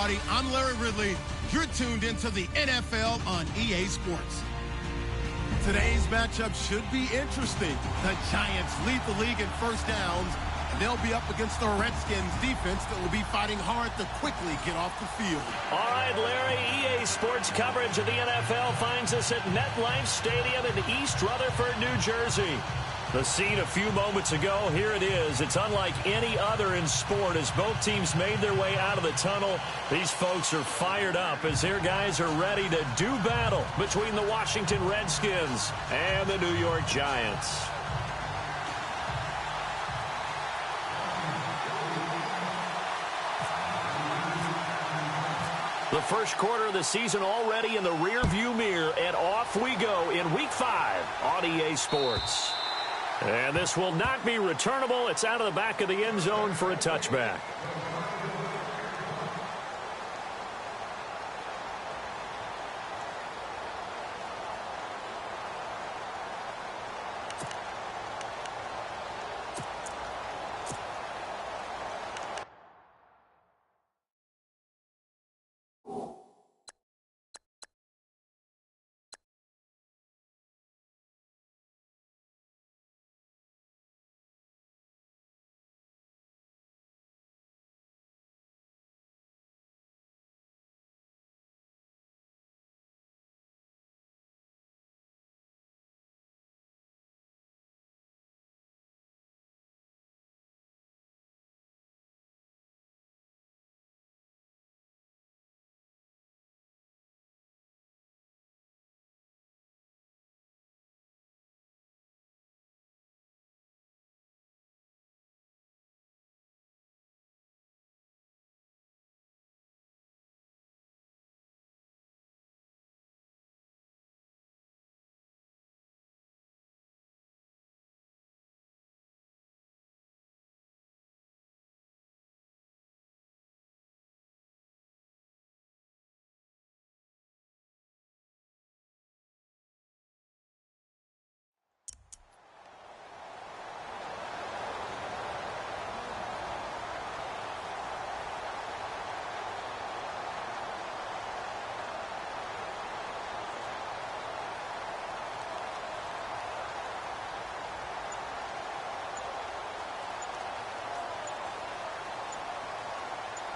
everybody. I'm Larry Ridley. You're tuned into the NFL on EA Sports. Today's matchup should be interesting. The Giants lead the league in first downs, and they'll be up against the Redskins defense that will be fighting hard to quickly get off the field. All right, Larry, EA Sports coverage of the NFL finds us at MetLife Stadium in East Rutherford, New Jersey. The scene a few moments ago, here it is. It's unlike any other in sport as both teams made their way out of the tunnel. These folks are fired up as their guys are ready to do battle between the Washington Redskins and the New York Giants. The first quarter of the season already in the rearview mirror, and off we go in Week 5 on EA Sports. And this will not be returnable. It's out of the back of the end zone for a touchback.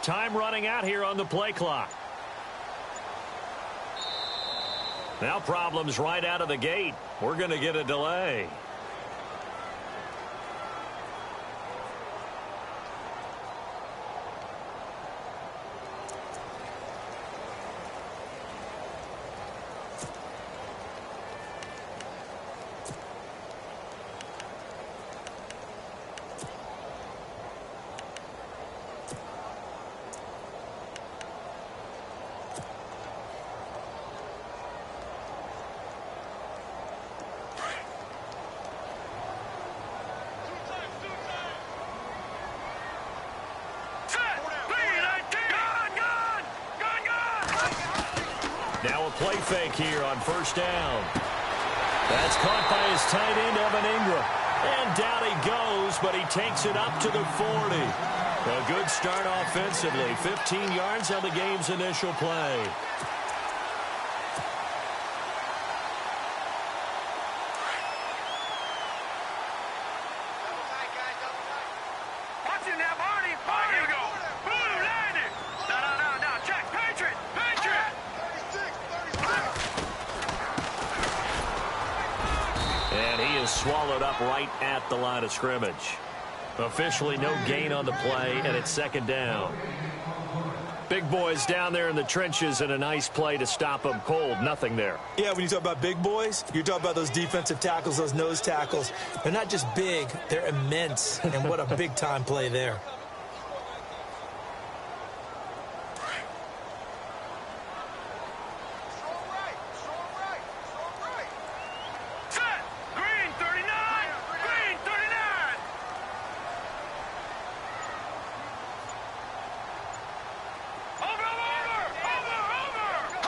Time running out here on the play clock. Now problems right out of the gate. We're going to get a delay. Now a play fake here on first down. That's caught by his tight end, Evan Ingram. And down he goes, but he takes it up to the 40. A good start offensively. 15 yards on the game's initial play. Swallowed up right at the line of scrimmage. Officially no gain on the play, and it's second down. Big boys down there in the trenches, and a nice play to stop them cold. Nothing there. Yeah, when you talk about big boys, you're talking about those defensive tackles, those nose tackles. They're not just big, they're immense, and what a big-time play there.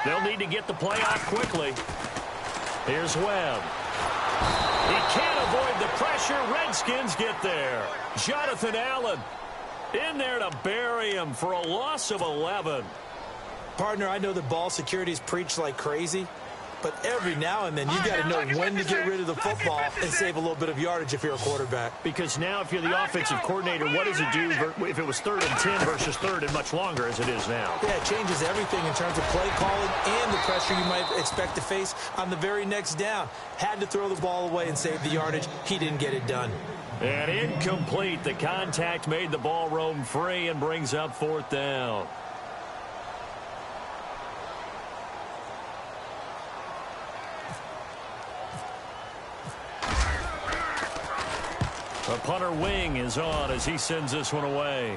They'll need to get the play off quickly. Here's Webb. He can't avoid the pressure. Redskins get there. Jonathan Allen in there to bury him for a loss of 11. Partner, I know that ball security is preached like crazy, but every now and then you got to know when to get rid of the football and save a little bit of yardage if you're a quarterback. Because now if you're the offensive coordinator, what does it do if it was 3rd and 10 versus 3rd and much longer as it is now? Yeah, it changes everything in terms of play calling and the pressure you might expect to face on the very next down. Had to throw the ball away and save the yardage. He didn't get it done. And incomplete. The contact made the ball roam free and brings up 4th down. The punter wing is on as he sends this one away.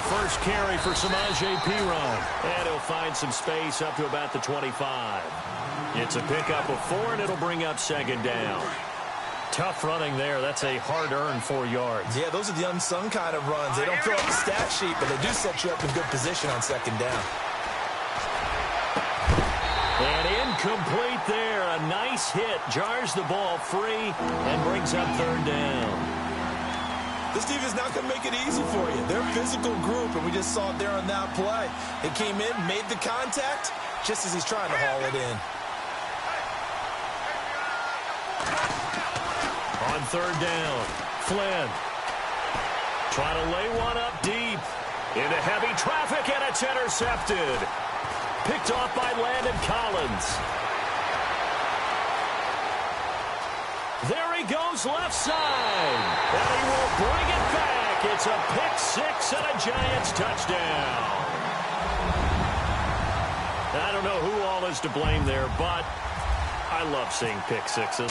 First carry for Samaje Perine. And he'll find some space up to about the 25. It's a pickup of 4, and it'll bring up 2nd down. Tough running there. That's a hard-earned 4 yards. Yeah, those are the unsung kind of runs. They don't fill up the stat sheet, but they do set you up in good position on 2nd down. And incomplete there. A nice hit. Jars the ball free and brings up 3rd down. This defense is not going to make it easy for you. They're a physical group, and we just saw it there on that play. They came in, made the contact, just as he's trying to haul it in. On 3rd down, Flynn. Trying to lay one up deep. Into heavy traffic, and it's intercepted. Picked off by Landon Collins. There he goes left side. And he will bring it back. It's a pick-6 and a Giants touchdown. I don't know who all is to blame there, but I love seeing pick-6s.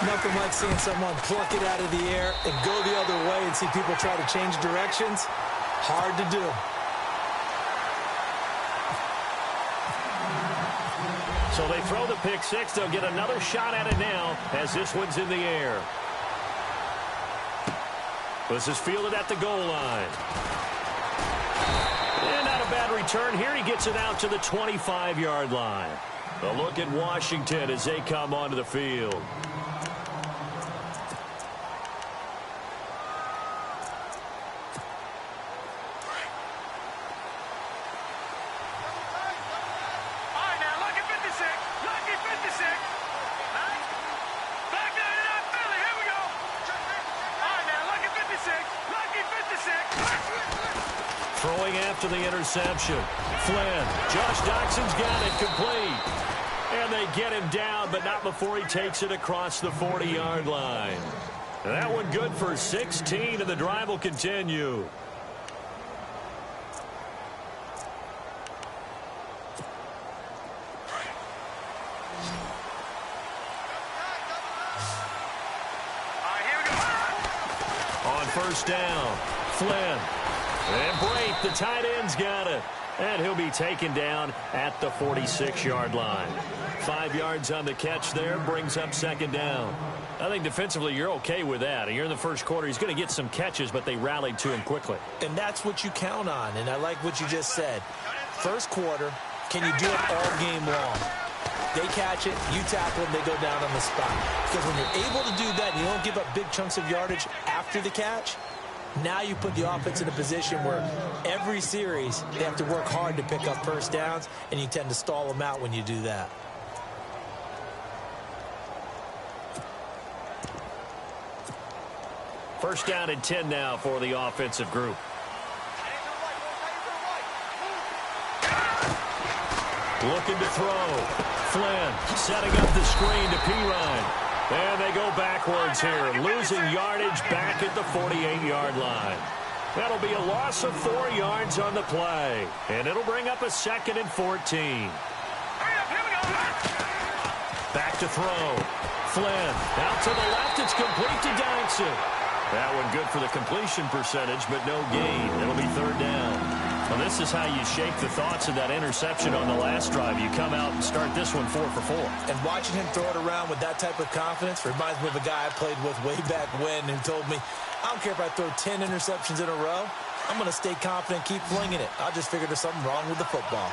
Nothing like seeing someone pluck it out of the air and go the other way and see people try to change directions. Hard to do. So they throw the pick-6. They'll get another shot at it now as this one's in the air. This is fielded at the goal line. And not a bad return here. He gets it out to the 25-yard line. A look at Washington as they come onto the field. Throwing after the interception. Flynn. Josh Doxson's got it complete. And they get him down, but not before he takes it across the 40-yard line. That one good for 16, and the drive will continue. On 1st down, Flynn. And Brate, the tight end's got it. And he'll be taken down at the 46-yard line. 5 yards on the catch there, brings up 2nd down. I think defensively you're okay with that. You're in the first quarter. He's going to get some catches, but they rallied to him quickly. And that's what you count on, and I like what you just said. First quarter, can you do it all game long? They catch it, you tackle them, they go down on the spot. Because when you're able to do that and you don't give up big chunks of yardage after the catch, now you put the offense in a position where every series they have to work hard to pick up first downs, and you tend to stall them out when you do that. First down and 10 now for the offensive group. Looking to throw. Flynn setting up the screen to Perine. And they go backwards here, losing yardage back at the 48-yard line. That'll be a loss of 4 yards on the play. And it'll bring up a 2nd and 14. Back to throw. Flynn out to the left. It's complete to Doxson. That one good for the completion percentage, but no gain. It'll be 3rd down. Well, this is how you shake the thoughts of that interception on the last drive. You come out and start this one 4 for 4. And watching him throw it around with that type of confidence reminds me of a guy I played with way back when who told me, I don't care if I throw 10 interceptions in a row. I'm going to stay confident, keep flinging it. I just figured there's something wrong with the football.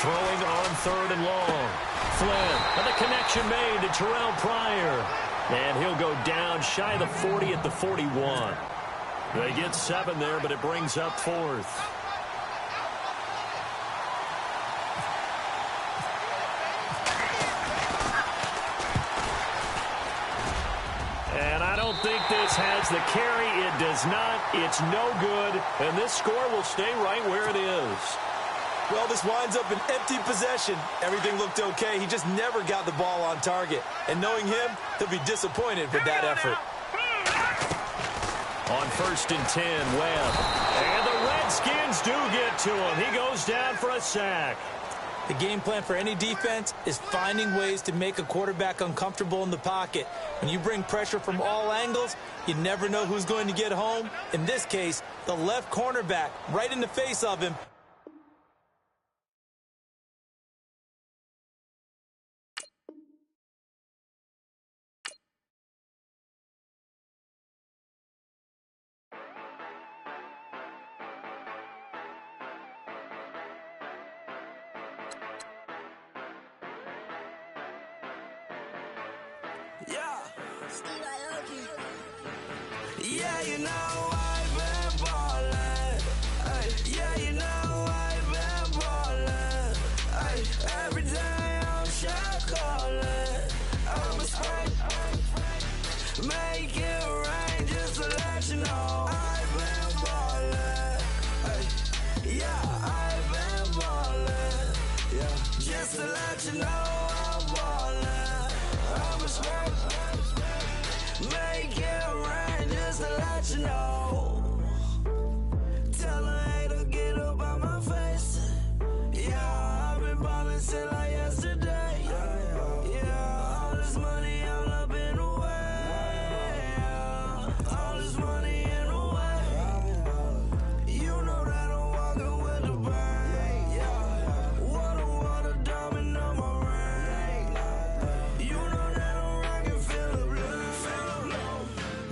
Throwing on 3rd and long. Flynn, and the connection made to Terrell Pryor. And he'll go down shy of the 40 at the 41. They get 7 there, but it brings up 4th. And I don't think this has the carry. It does not. It's no good. And this score will stay right where it is. Well, this winds up an empty possession. Everything looked okay. He just never got the ball on target. And knowing him, he'll be disappointed with that effort. On 1st and 10, Webb. And the Redskins do get to him. He goes down for a sack. The game plan for any defense is finding ways to make a quarterback uncomfortable in the pocket. When you bring pressure from all angles, you never know who's going to get home. In this case, the left cornerback right in the face of him. Yeah, you know I've been ballin'. Yeah, you know I've been ballin'. Every day I'm shot callin'. I'm a spring. Make it rain just to let you know I've been ballin'. Yeah, I've been ballin'. Yeah, just to let you know I'm ballin'. I'm a spring. Make it rain just to let you know. Tell her hater get up on my face. Yeah, I've been ballin' since like yesterday. Yeah, all this money all up in the way. All this money in the way. You know that I'm walking with the bang. Yeah, water, diamond on my ring. You know that I'm rockin' feel the blue.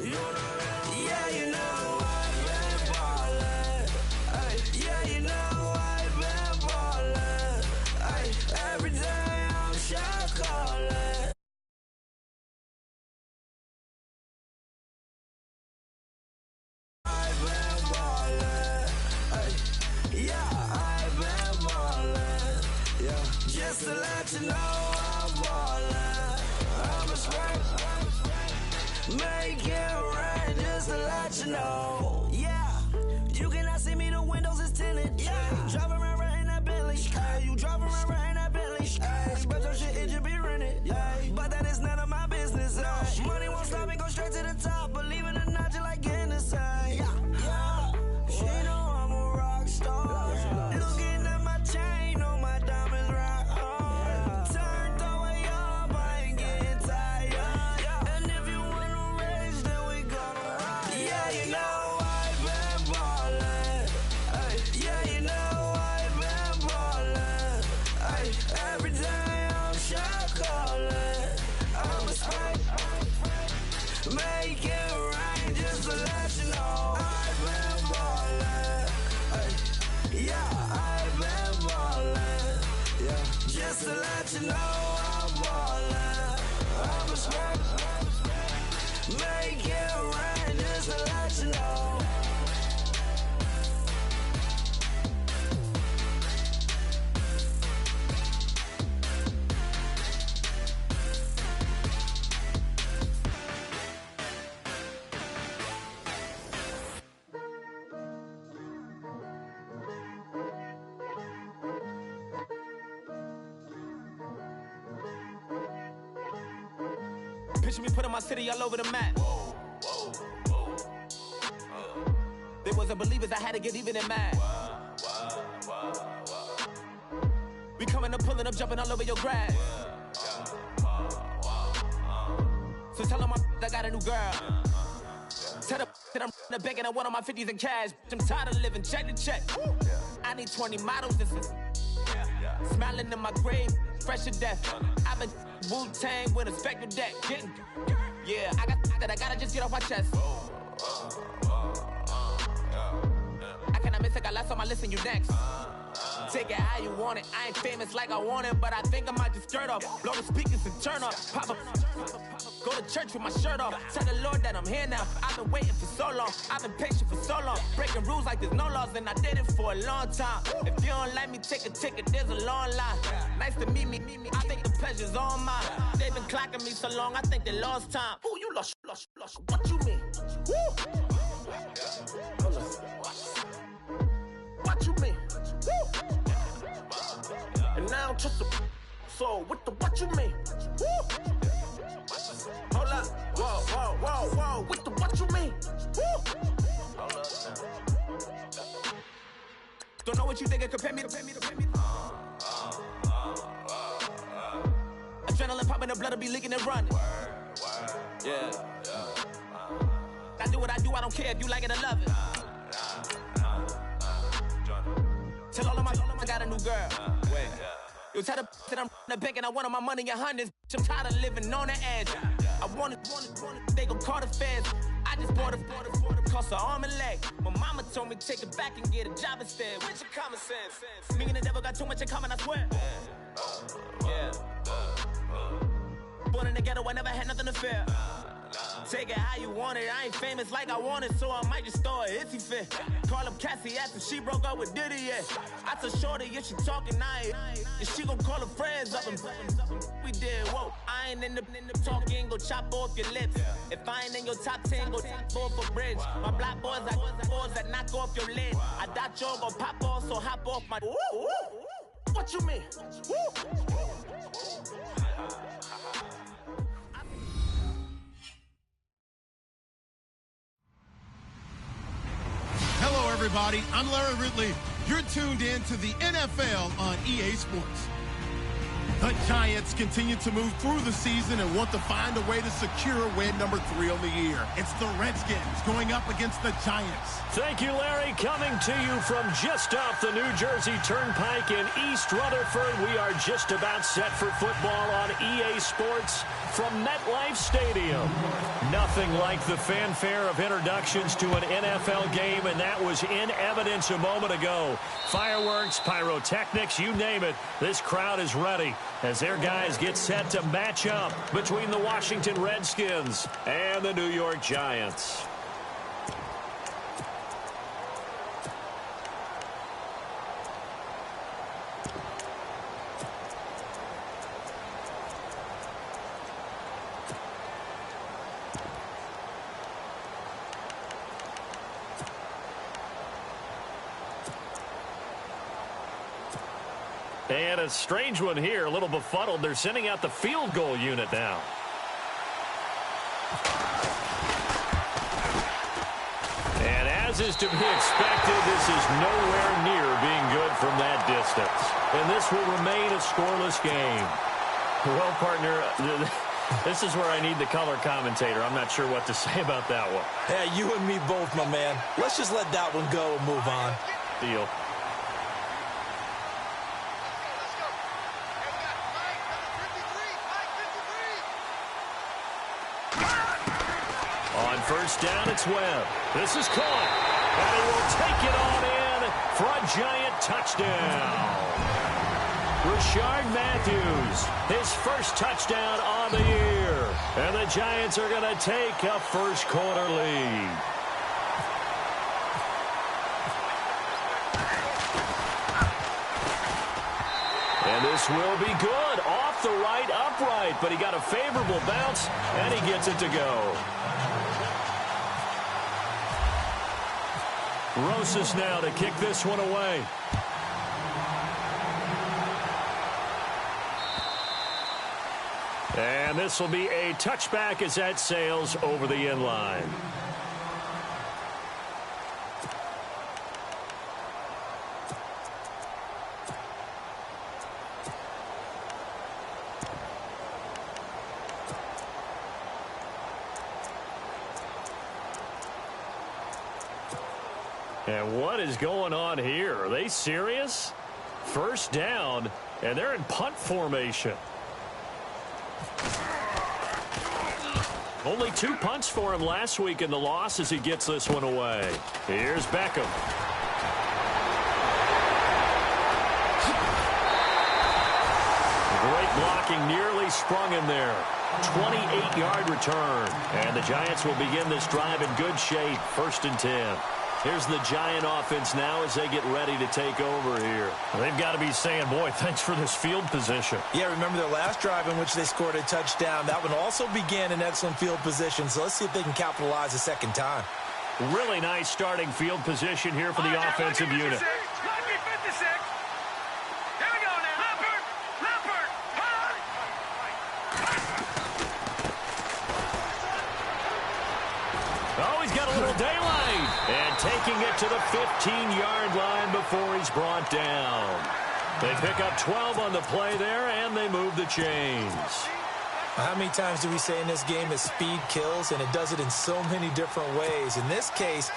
Yeah, you know I've been ballin'. Yeah, you know I've been ballin'. Every day I'm shot callin'. I've been ballin'. Yeah, I've been ballin'. Yeah, just to let you know I'm ballin'. I'm a spring. Make it rain just to let you know. Yeah, you cannot see me, the windows is tinted. Yeah, driving around right in that Bentley. You driving around right in that Bentley. But your shit, it should be rented. But that is none of my business. Money won't stop me, go straight to the top. Believe it or not, you like getting the same. Yeah, she know I'm a rock star. Looking at my chain, on my diamonds rock hard. Turn the way up, I ain't getting tired. And if you wanna race, then we gonna ride. Yeah, you know I've been ballin'. Yeah, you know I've been ballin'. Every day I'm shot callin'. I'm a spring. Make it rain just to let you know I've been ballin'. Yeah, I've been ballin'. Yeah, just to let you know I'm ballin'. I'm a spring. Make it rain just to let you know. Picture me putting my city all over the map. They wasn't believers, I had to get even in mad. We coming up, pulling up, jumping all over your grass. So tell them I got a new girl. Tell the that I'm in the bank and I want all my 50s in cash. I'm tired of living check to check. I need 20 models. This is smiling in my grave, fresh to death. I've been Wu-Tang with a spectral deck. Yeah, I gotta just get off my chest. I cannot miss it, got last on my list and you next. Take it how you want it. I ain't famous like I want it, but I think I might just skirt off. Blow the speakers and turn up. Pop up. Go to church with my shirt off. Tell the Lord that I'm here now. I've been waiting for so long. I've been patient for so long. Breaking rules like there's no laws, and I did it for a long time. If you don't like me, take a ticket. There's a long line. Nice to meet me. I think the pleasure's all mine. They've been clocking me so long, I think they lost time. Ooh, you lost. What you mean? Woo! What you mean? Woo! And now I'm just a so what you mean? Woo! Hold up, whoa, what you mean? Woo! Hold up now. Don't know what you think, compare me to. Adrenaline popping, the blood will be leaking and running. Yeah. I do what I do, I don't care if you like it or love it. Tell all of my I got a new girl. Wait. You tell the that I'm in the bank and I want all my money in hundreds. I'm tired of living on the edge. I want it, they gon' call the feds. I just bought a cost an arm and leg. My mama told me take it back and get a job instead. Where's your common sense? Me and the devil got too much in common, I swear. Yeah. Born in the ghetto, I never had nothing to fear. Take it how you want it. I ain't famous like I want it, so I might just throw it if he fit. Call up Cassie after she broke up with Diddy, yeah. I told Shorty if she talking, and she gon' call her friends up and we did, whoa. I ain't in the talking, go chop off your lips. If I ain't in your top 10, go top 4 for bridge. My black boys like boys that knock off your lid. I thought y'all gon' pop off, so hop off my. What you mean? Hello, everybody. I'm Larry Ridley. You're tuned in to the NFL on EA Sports. The Giants continue to move through the season and want to find a way to secure win number 3 on the year. It's the Redskins going up against the Giants. Thank you, Larry. Coming to you from just off the New Jersey Turnpike in East Rutherford. We are just about set for football on EA Sports from MetLife Stadium. Nothing like the fanfare of introductions to an NFL game, and that was in evidence a moment ago. Fireworks, pyrotechnics, you name it. This crowd is ready as their guys get set to match up between the Washington Redskins and the New York Giants. And a strange one here, a little befuddled. They're sending out the field goal unit now. And as is to be expected, this is nowhere near being good from that distance. And this will remain a scoreless game. Well, partner, this is where I need the color commentator. I'm not sure what to say about that one. Yeah, you and me both, my man. Let's just let that one go and move on. Deal. On first down, it's Webb. This is caught. And he will take it on in for a Giant touchdown. Rashard Matthews, his first touchdown on the year. And the Giants are going to take a first quarter lead. And this will be good. Off the right upright, but he got a favorable bounce, and he gets it to go. Rosas now to kick this one away. And this will be a touchback as that sails over the end line. And what is going on here? Are they serious? First down, and they're in punt formation. Only 2 punts for him last week in the loss as he gets this one away. Here's Beckham. Great blocking, nearly sprung him there. 28-yard return. And the Giants will begin this drive in good shape. 1st and 10. Here's the Giant offense now as they get ready to take over here. They've got to be saying, boy, thanks for this field position. Yeah, remember their last drive in which they scored a touchdown. That one also began in excellent field position, so let's see if they can capitalize a second time. Really nice starting field position here for the offensive unit. Oh, he's got a little daylight. And taking it to the 15-yard line before he's brought down. They pick up 12 on the play there, and they move the chains. How many times do we say in this game that speed kills, and it does it in so many different ways? In this case,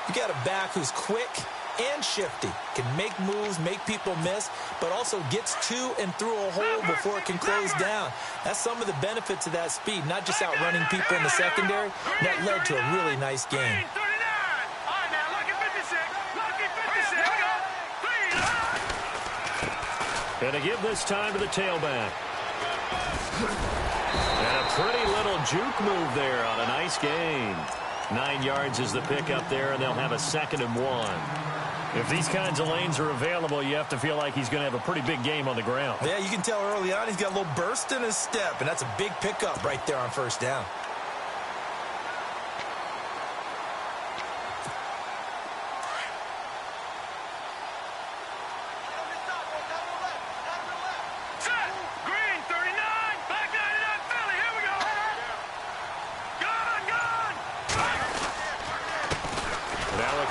you got a back who's quick and shifty, can make moves, make people miss, but also gets to and through a hole before it can close down. That's some of the benefits of that speed, not just outrunning people in the secondary. That led to a really nice game. Gonna give this time to the tailback. And a pretty little juke move there on a nice gain. 9 yards is the pickup there, and they'll have a 2nd and 1. If these kinds of lanes are available, you have to feel like he's going to have a pretty big game on the ground. Yeah, you can tell early on he's got a little burst in his step, and that's a big pickup right there on 1st down.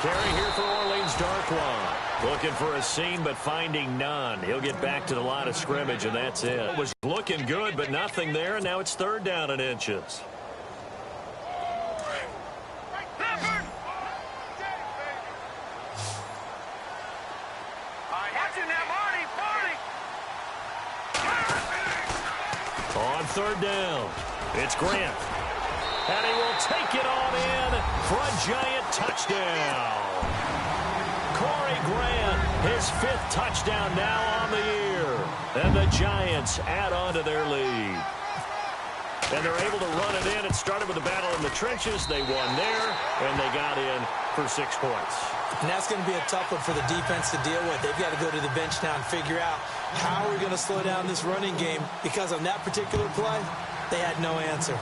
Carry here for Orleans Darkwa. Looking for a seam, but finding none. He'll get back to the line of scrimmage, and that's it. It was looking good, but nothing there, and now it's 3rd down and inches. On 3rd down, it's Grant. And he will take it on in for a Giant touchdown. Corey Grant, his 5th touchdown now on the year. And the Giants add on to their lead. And they're able to run it in. It started with a battle in the trenches. They won there, and they got in for 6 points. And that's going to be a tough one for the defense to deal with. They've got to go to the bench now and figure out how we're going to slow down this running game, because on that particular play, they had no answer.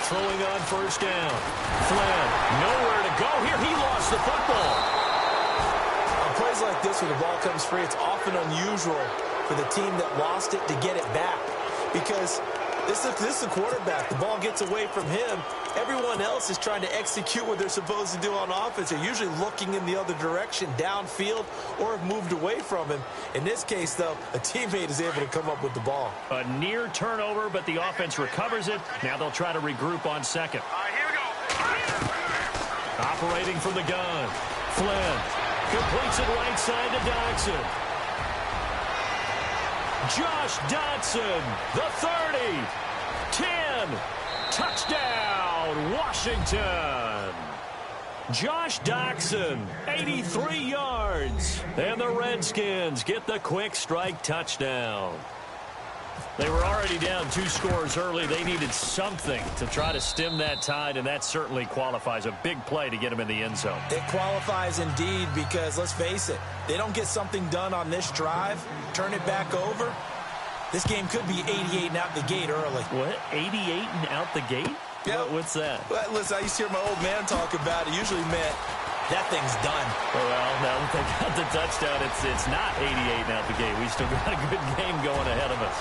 Throwing on 1st down. Flynn, nowhere to go here. He lost the football. On plays like this where the ball comes free, it's often unusual for the team that lost it to get it back, because this is the quarterback. The ball gets away from him. Everyone else is trying to execute what they're supposed to do on offense. They're usually looking in the other direction, downfield, or have moved away from him. In this case, though, a teammate is able to come up with the ball. A near turnover, but the offense recovers it. Now they'll try to regroup on 2nd. Here we go. Operating from the gun. Flynn completes it right side to Dodson. Josh Dodson, the 30, 10, touchdown, Washington. Josh Dodson, 83 yards, and the Redskins get the quick strike touchdown. They were already down 2 scores early. They needed something to try to stem that tide, and that certainly qualifies. A big play to get them in the end zone. It qualifies indeed, because let's face it, they don't get something done on this drive, turn it back over, this game could be 88 and out the gate early. What? 88 and out the gate? Yeah. What's that? Well, listen, I used to hear my old man talk about it. Usually meant that thing's done. Well, now that they got the touchdown, it's not 88 now at the game. We still got a good game going ahead of us.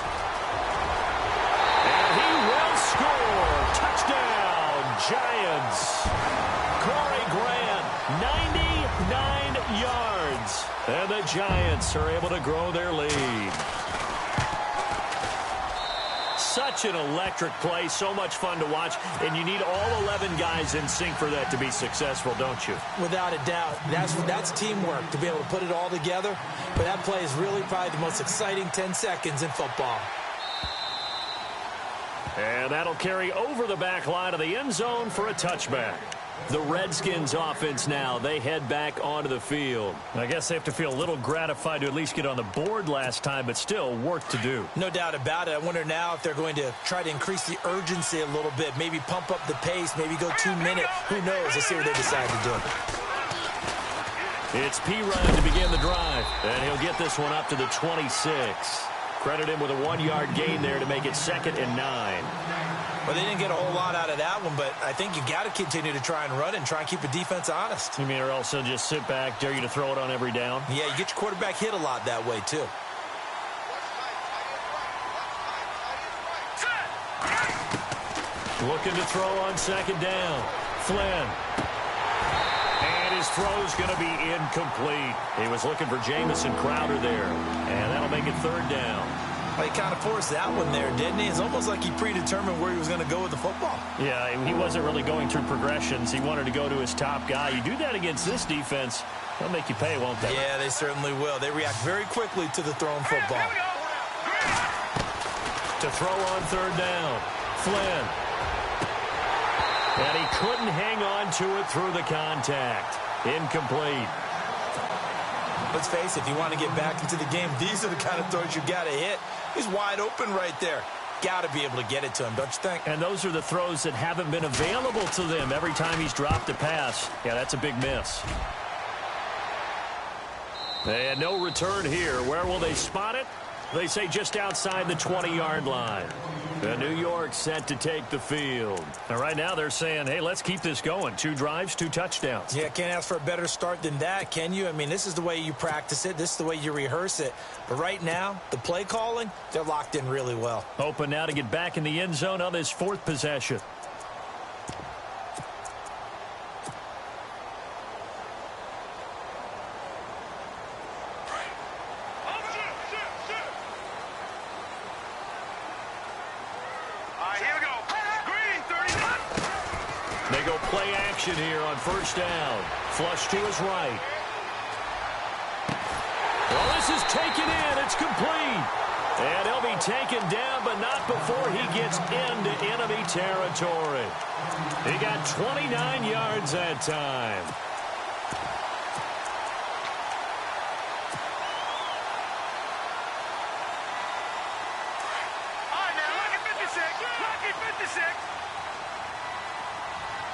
And he will score. Touchdown, Giants. Corey Grant, 99 yards. And the Giants are able to grow their lead. Such an electric play, so much fun to watch, and you need all 11 guys in sync for that to be successful, don't you? Without a doubt. That's teamwork, to be able to put it all together. But that play is really probably the most exciting 10 seconds in football. And that'll carry over the back line of the end zone for a touchback. The Redskins offense now, they head back onto the field. I guess they have to feel a little gratified to at least get on the board last time, but still work to do. No doubt about it. I wonder now if they're going to try to increase the urgency a little bit, maybe pump up the pace, maybe go 2 minutes. Who knows? Let's see what they decide to do. It's P-Ryan to begin the drive, and he'll get this one up to the 26. Credit him with a 1-yard gain there to make it 2nd and 9. Well, they didn't get a whole lot out of that one, but I think you got to continue to try and run and try and keep the defense honest. You mean, or else they'll just sit back, dare you to throw it on every down? Yeah, you get your quarterback hit a lot that way, too. Looking to throw on 2nd down. Flynn. And his throw's going to be incomplete. He was looking for Jamison Crowder there, and that'll make it 3rd down. Well, he kind of forced that one there, didn't he? It's almost like he predetermined where he was going to go with the football. Yeah, he wasn't really going through progressions. He wanted to go to his top guy. You do that against this defense, they'll make you pay, won't they? Yeah, they certainly will. They react very quickly to the thrown football. To throw on 3rd down, Flynn. And he couldn't hang on to it through the contact. Incomplete. Let's face it, if you want to get back into the game, these are the kind of throws you got to hit. He's wide open right there. Got to be able to get it to him, don't you think? And those are the throws that haven't been available to them every time he's dropped a pass. Yeah, that's a big miss. And no return here. Where will they spot it? They say just outside the 20-yard line. And New York set to take the field. And right now they're saying, hey, let's keep this going. 2 drives, 2 touchdowns. Yeah, can't ask for a better start than that, can you? I mean, this is the way you practice it. This is the way you rehearse it. But right now, the play calling, they're locked in really well. Hoping now to get back in the end zone on this 4th possession. They go play action here on 1st down. Flush to his right. Well, this is taken in. It's complete. And he'll be taken down, but not before he gets into enemy territory. He got 29 yards that time. All right, now, look at 56. Look at 56.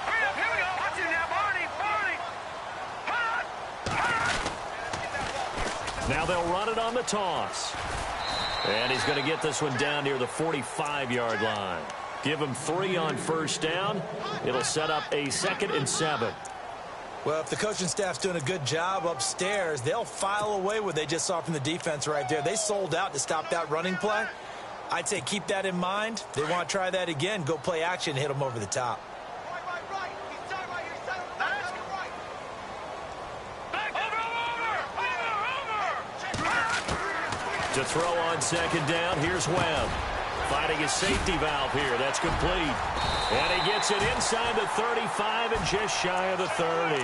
Hurry up, here we go. Watch it now, Barney. Now they'll run it on the toss. And he's going to get this one down near the 45-yard line. Give him 3 on 1st down. It'll set up a 2nd and 7. Well, if the coaching staff's doing a good job upstairs, they'll file away what they just saw from the defense right there. They sold out to stop that running play. I'd say keep that in mind. They want to try that again. Go play action, hit them over the top. To throw on 2nd down, here's Webb. Finding his safety valve here. That's complete. And he gets it inside the 35 and just shy of the 30.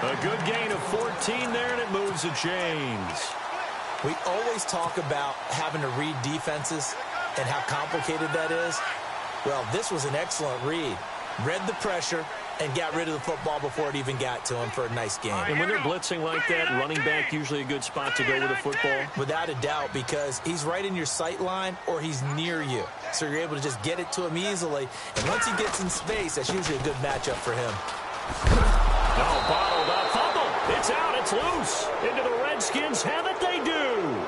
A good gain of 14 there, and it moves the chains. We always talk about having to read defenses and how complicated that is. Well, this was an excellent read. Read the pressure and got rid of the football before it even got to him for a nice game. And when they're blitzing like that, running back usually a good spot to go with the football? Without a doubt, because he's right in your sight line or he's near you. So you're able to just get it to him easily. And once he gets in space, that's usually a good matchup for him. No, bottled up. Fumble. It's out. It's loose. Into the Redskins. Have it. They do.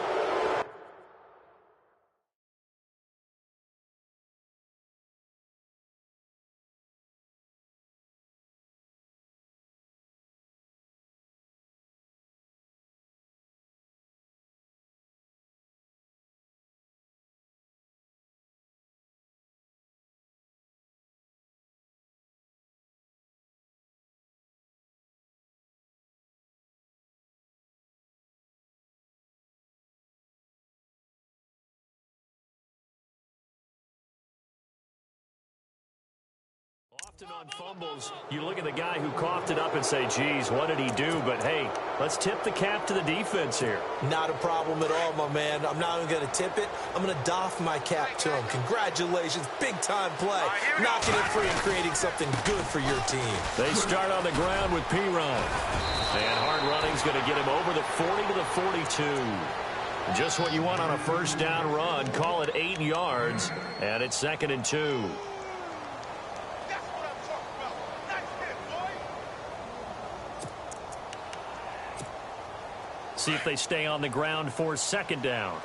Often on fumbles, you look at the guy who coughed it up and say, geez, what did he do? But, hey, let's tip the cap to the defense here. Not a problem at all, my man. I'm not even going to tip it. I'm going to doff my cap to him. Congratulations. Big-time play. Knocking it free and creating something good for your team. They start on the ground with P. Ryan. And hard running's going to get him over the 40 to the 42. Just what you want on a first down run. Call it 8 yards, and it's 2nd and 2. See if they stay on the ground for 2nd down.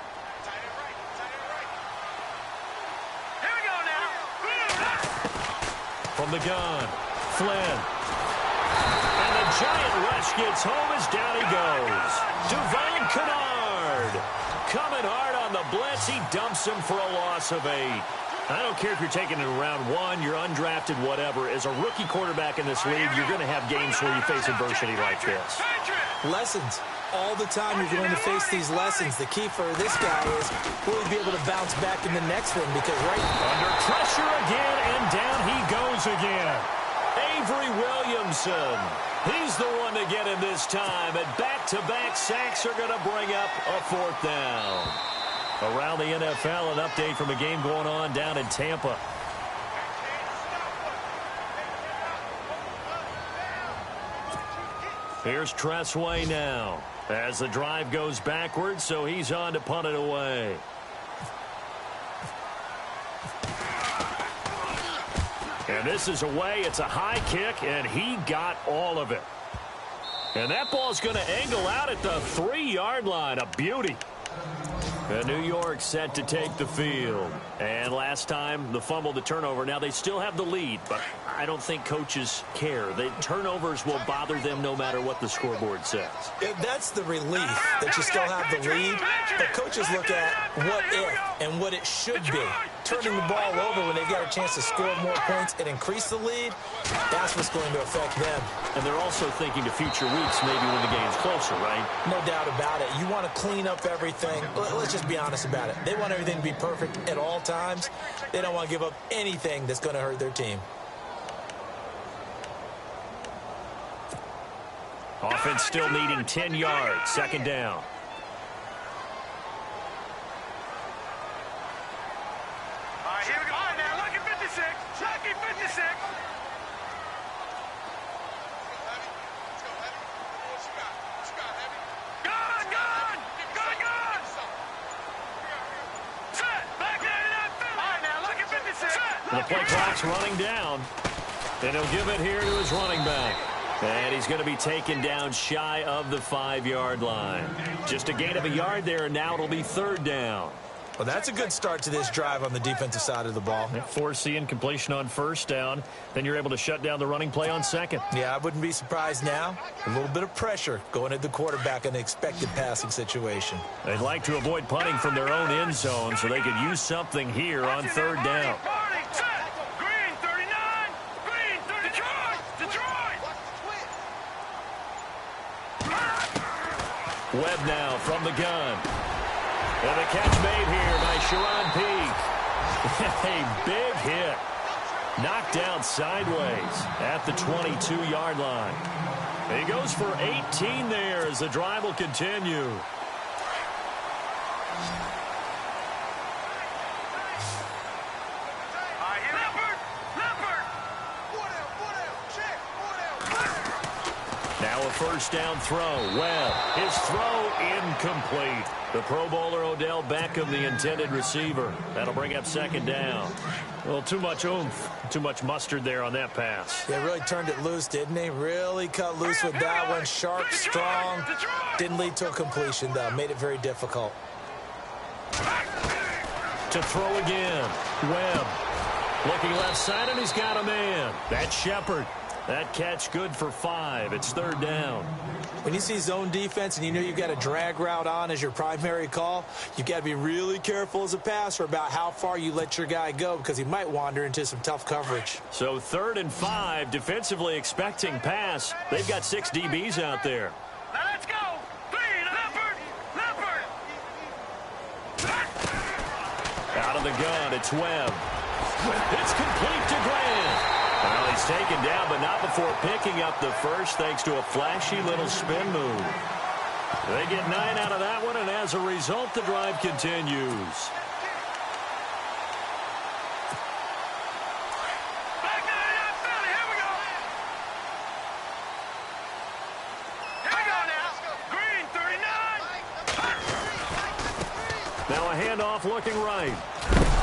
Here we go now. From the gun, Flynn. And the giant rush gets home as down he goes. Devon Kennard coming hard on the blitz. He dumps him for a loss of 8. I don't care if you're taking it in round 1, you're undrafted, whatever. As a rookie quarterback in this league, you're going to have games where you face adversity like this. Lessons. All the time you're going to face these lessons. The key for this guy is will he be able to bounce back in the next one? Because under pressure again, and down he goes again. Avery Williamson. He's the one to get him this time. And back-to-back sacks are going to bring up a 4th down. Around the NFL, an update from a game going on down in Tampa. Here's Tressway now as the drive goes backwards, so he's on to punt it away. And this is away. It's a high kick, and he got all of it. And that ball's going to angle out at the 3-yard line. A beauty. And New York set to take the field. And last time, the fumble, the turnover. Now, they still have the lead, but I don't think coaches care. The turnovers will bother them no matter what the scoreboard says. That's the relief that you still have the lead. But coaches look at what if and what it should be. Turning the ball over when they got a chance to score more points and increase the lead, that's what's going to affect them. And they're also thinking to future weeks, maybe when the game's closer, right? No doubt about it. You want to clean up everything. Let's just be honest about it. They want everything to be perfect at all times. They don't want to give up anything that's going to hurt their team. Offense still needing 10 yards. 2nd down. Here we go. All right, now, lucky 56. Lucky 56. Gun, gun! Gun, gun! Set! Back in that field. All right, now, lucky 56. The play clock's running down. And he'll give it here to his running back. And he's going to be taken down shy of the 5-yard line. Just a gain of a yard there, and now it'll be 3rd down. Well, that's a good start to this drive on the defensive side of the ball. Forcing completion on 1st down. Then you're able to shut down the running play on 2nd. Yeah, I wouldn't be surprised now. A little bit of pressure going at the quarterback in an expected passing situation. They'd like to avoid punting from their own end zone so they could use something here on 3rd down. Green 39. Green 30. Detroit. Webb now from the gun. And the catch made here by Sharon Peake. A big hit. Knocked down sideways at the 22-yard line. He goes for 18 there as the drive will continue. Now a 1st down throw. Webb, his throw incomplete. The Pro Bowler Odell Beckham, the intended receiver. That'll bring up 2nd down. Well, too much oomph, too much mustard there on that pass. They really turned it loose, didn't they? Really cut loose with that one. Sharp, strong. Didn't lead to a completion, though. Made it very difficult. To throw again. Webb. Looking left side, and he's got a man. That's Shepard. That catch good for 5. It's 3rd down. When you see zone defense and you know you've got a drag route on as your primary call, you've got to be really careful as a passer about how far you let your guy go because he might wander into some tough coverage. So 3rd and 5, defensively expecting pass. They've got 6 DBs out there. Now let's go. Leopard. Out of the gun, it's Webb. It's complete to Grant. Well, he He's taken down, but not before picking up the first, thanks to a flashy little spin move. They get 9 out of that one, and as a result, the drive continues. Now a handoff looking right.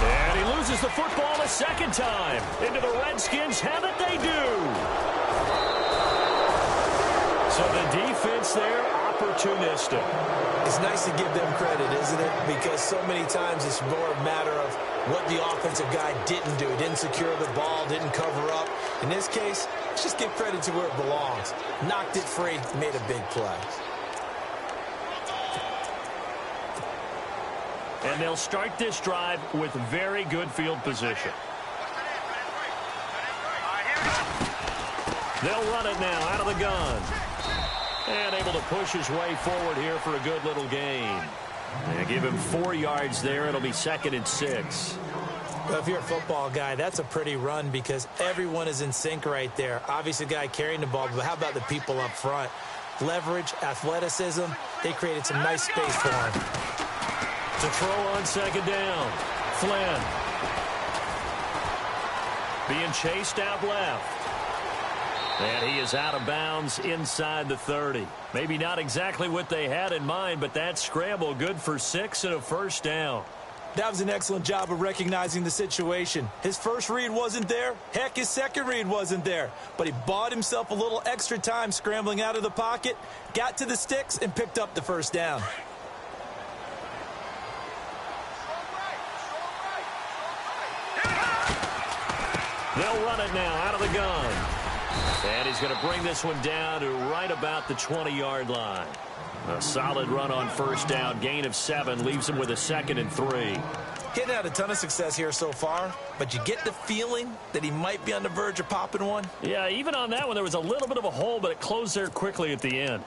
And he loses the football a second time. Into the Redskins have it, they do. So the defense there, opportunistic. It's nice to give them credit, isn't it? Because so many times it's more a matter of what the offensive guy didn't do. Didn't secure the ball, didn't cover up. In this case, let's just give credit to where it belongs. Knocked it free, made a big play. And they'll start this drive with very good field position. They'll run it now out of the gun. And able to push his way forward here for a good little gain. They give him 4 yards there. It'll be 2nd and 6. Well, if you're a football guy, that's a pretty run because everyone is in sync right there. Obviously, the guy carrying the ball, but how about the people up front? Leverage, athleticism, they created some nice space for him. To throw on 2nd down. Flynn. Being chased out left. And he is out of bounds inside the 30. Maybe not exactly what they had in mind, but that scramble good for 6 and a first down. That was an excellent job of recognizing the situation. His first read wasn't there. Heck, his second read wasn't there. But he bought himself a little extra time scrambling out of the pocket, got to the sticks, and picked up the first down. They'll run it now out of the gun. And he's going to bring this one down to right about the 20-yard line. A solid run on first down. Gain of 7 leaves him with a 2nd and 3. Getting had a ton of success here so far, but you get the feeling that he might be on the verge of popping one. Yeah, even on that one, there was a little bit of a hole, but it closed there quickly at the end.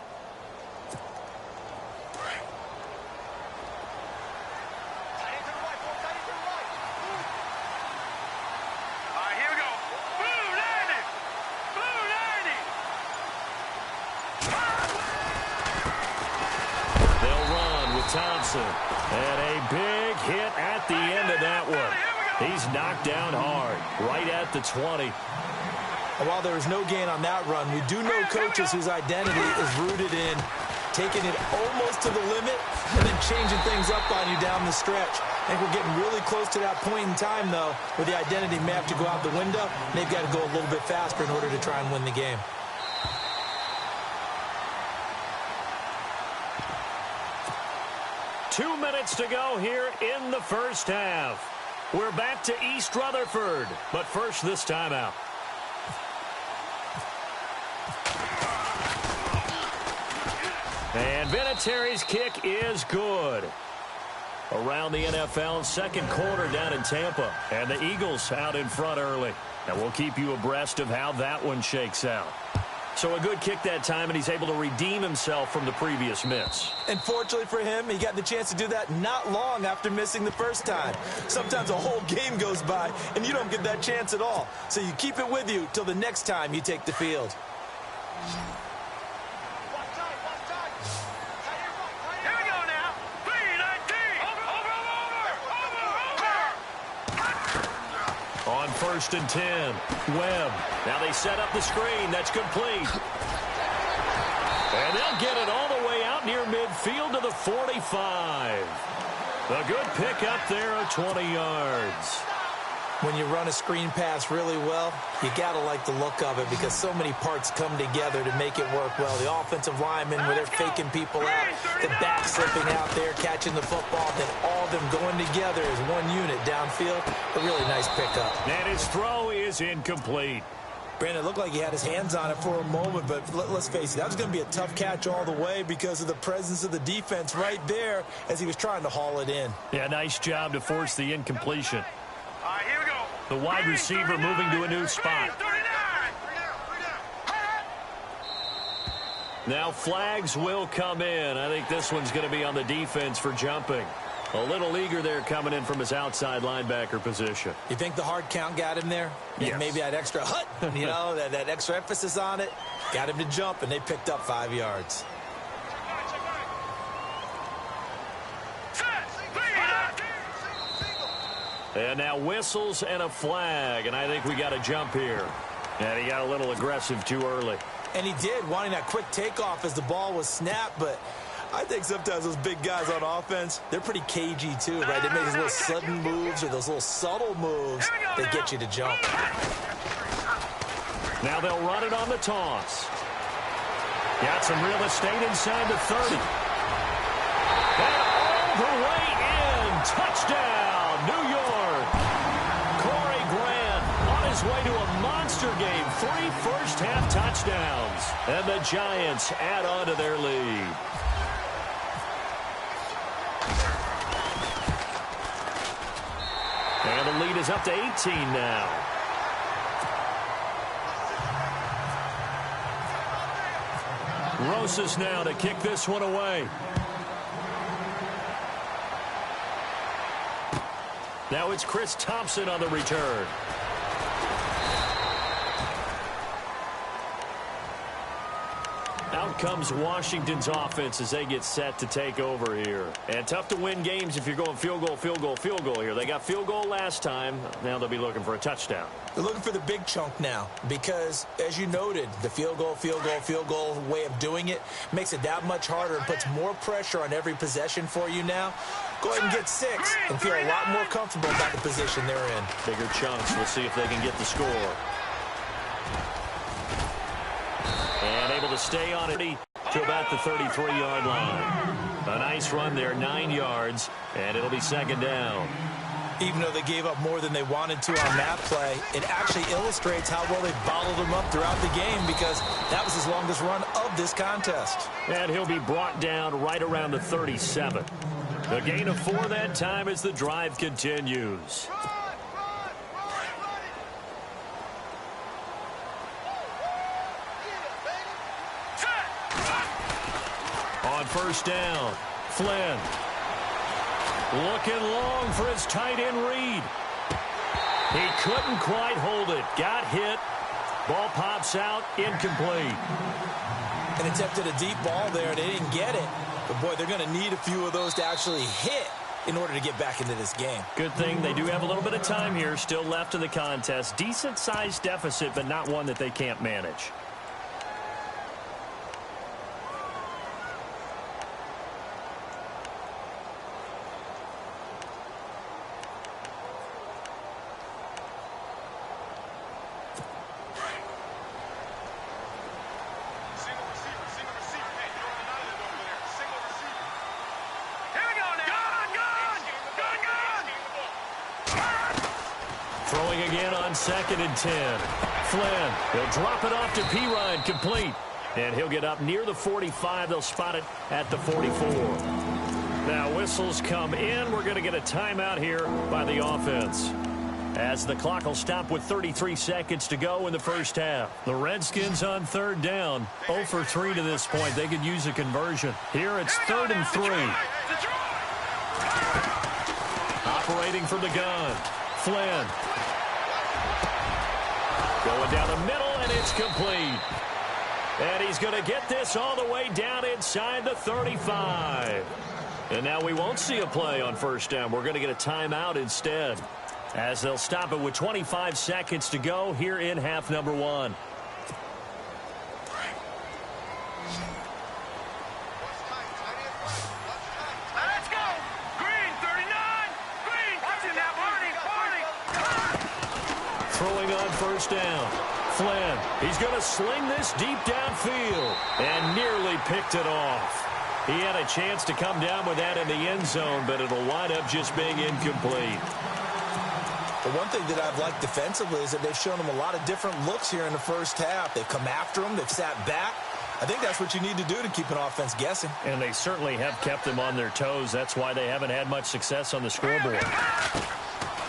Thompson. And a big hit at the end of that one. He's knocked down hard, right at the 20. And while there was no gain on that run, we do know coaches whose identity is rooted in taking it almost to the limit and then changing things up on you down the stretch. I think we're getting really close to that point in time, though, where the identity may have to go out the window, and they've got to go a little bit faster in order to try and win the game. 2 minutes to go here in the first half. We're back to East Rutherford, but first this timeout. And Vinatieri's kick is good. Around the NFL, second quarter down in Tampa, and the Eagles out in front early. And we'll keep you abreast of how that one shakes out. So a good kick that time, and he's able to redeem himself from the previous miss. And fortunately for him, he got the chance to do that not long after missing the first time. Sometimes a whole game goes by, and you don't get that chance at all. So you keep it with you till the next time you take the field. On 1st and 10, Webb. Now they set up the screen. That's complete. And they'll get it all the way out near midfield to the 45. A good pick up there of 20 yards. When you run a screen pass really well, you got to like the look of it because so many parts come together to make it work well. The offensive linemen, where they're faking people out, the back slipping out there, catching the football, then all of them going together as one unit downfield. A really nice pickup. And his throw is incomplete. Brandon, it looked like he had his hands on it for a moment, but let's face it, that was going to be a tough catch all the way because of the presence of the defense right there as he was trying to haul it in. Yeah, nice job to force the incompletion. The wide receiver moving to a new spot. Now flags will come in. I think this one's going to be on the defense for jumping. A little eager there coming in from his outside linebacker position. You think the hard count got him there? Yes. Maybe that extra hut, you know, that extra emphasis on it. Got him to jump, and they picked up 5 yards. And now whistles and a flag, and I think we got a jump here. And he got a little aggressive too early. And he did, wanting that quick takeoff as the ball was snapped, but I think sometimes those big guys on offense, they're pretty cagey too, right? They make those little sudden moves or those little subtle moves that get you to jump. Now they'll run it on the toss. Got some real estate inside the 30. And all the way in. Touchdown, New York. Corey Grant on his way to a monster game. 3 first-half touchdowns. And the Giants add on to their lead. And the lead is up to 18 now. Rosas now to kick this one away. Now it's Chris Thompson on the return. Out comes Washington's offense as they get set to take over here. And tough to win games if you're going field goal, field goal, field goal here. They got field goal last time. Now they'll be looking for a touchdown. They're looking for the big chunk now because, as you noted, the field goal way of doing it makes it that much harder and puts more pressure on every possession for you now. Go ahead and get 6 and feel a lot more comfortable about the position they're in. Bigger chunks. We'll see if they can get the score. And able to stay on it to about the 33-yard line. A nice run there, 9 yards, and it'll be second down. Even though they gave up more than they wanted to on that play, it actually illustrates how well they bottled them up throughout the game because that was his longest run of this contest. And he'll be brought down right around the 37. A gain of 4 that time as the drive continues. On first down, Flynn. Looking long for his tight end read. He couldn't quite hold it. Got hit. Ball pops out. Incomplete. And attempted a deep ball there. They didn't get it. But, boy, they're going to need a few of those to actually hit in order to get back into this game. Good thing they do have a little bit of time here still left in the contest. Decent-sized deficit, but not one that they can't manage. Throwing again on 2nd and 10. Flynn, he'll drop it off to Pirine, complete. And he'll get up near the 45. They'll spot it at the 44. Now whistles come in. We're going to get a timeout here by the offense, as the clock will stop with 33 seconds to go in the first half. The Redskins on 3rd down, 0 for 3 to this point. They could use a conversion. Here it's 3rd and 3. Operating from the gun, Flynn. Going down the middle, and it's complete. And he's going to get this all the way down inside the 35. And now we won't see a play on first down. We're going to get a timeout instead, as they'll stop it with 25 seconds to go here in half number 1. Let's go! Green, 39! Green! Watching that, Barney! Throwing on first down. Flynn, he's going to sling this deep downfield and nearly picked it off. He had a chance to come down with that in the end zone, but it'll wind up just being incomplete. But one thing that I've liked defensively is that they've shown them a lot of different looks here in the first half. They've come after them. They've sat back. I think that's what you need to do to keep an offense guessing. And they certainly have kept them on their toes. That's why they haven't had much success on the scoreboard.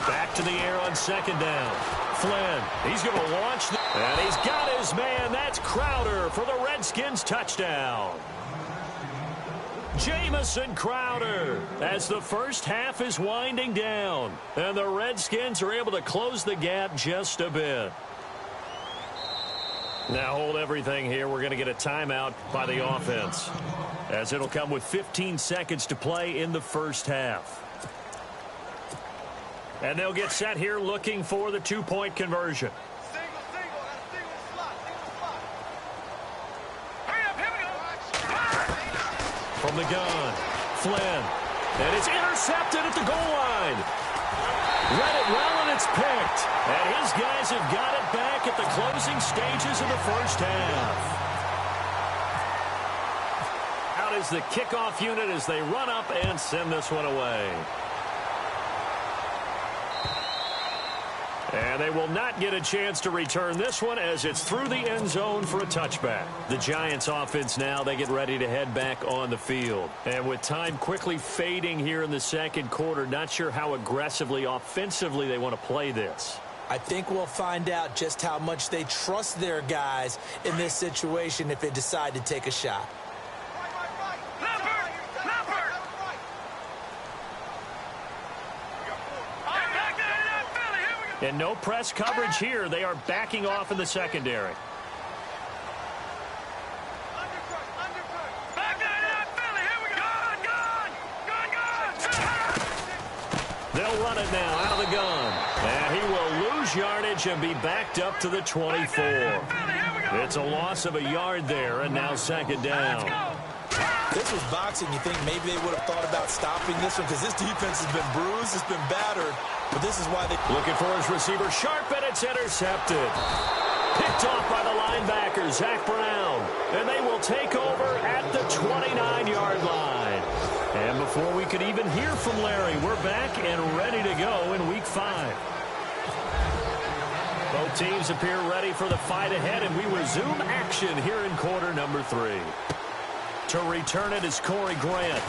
Back to the air on 2nd down. Flynn, he's going to launch. And he's got his man. That's Crowder for the Redskins touchdown. Jamison Crowder, as the first half is winding down. And the Redskins are able to close the gap just a bit. Now hold everything here. We're going to get a timeout by the offense, as it'll come with 15 seconds to play in the first half. And they'll get set here looking for the two-point conversion. From the gun, Flynn. And it's intercepted at the goal line. Read it well, and it's picked. And his guys have got it back at the closing stages of the first half. Out is the kickoff unit as they run up and send this one away. And they will not get a chance to return this one as it's through the end zone for a touchback. The Giants offense now, they get ready to head back on the field. And with time quickly fading here in the second quarter, not sure how aggressively, offensively they want to play this. I think we'll find out just how much they trust their guys in this situation if they decide to take a shot. And no press coverage here. They are backing off in the secondary. They'll run it now out of the gun. And he will lose yardage and be backed up to the 24. It's a loss of a yard there, and now second down. This was boxing. You think maybe they would have thought about stopping this one because this defense has been bruised, it's been battered. But this is why they... Looking for his receiver, sharp, and it's intercepted. Picked off by the linebacker, Zach Brown. And they will take over at the 29-yard line. And before we could even hear from Larry, we're back and ready to go in Week 5. Both teams appear ready for the fight ahead, and we resume action here in quarter number 3. To return it is Corey Grant.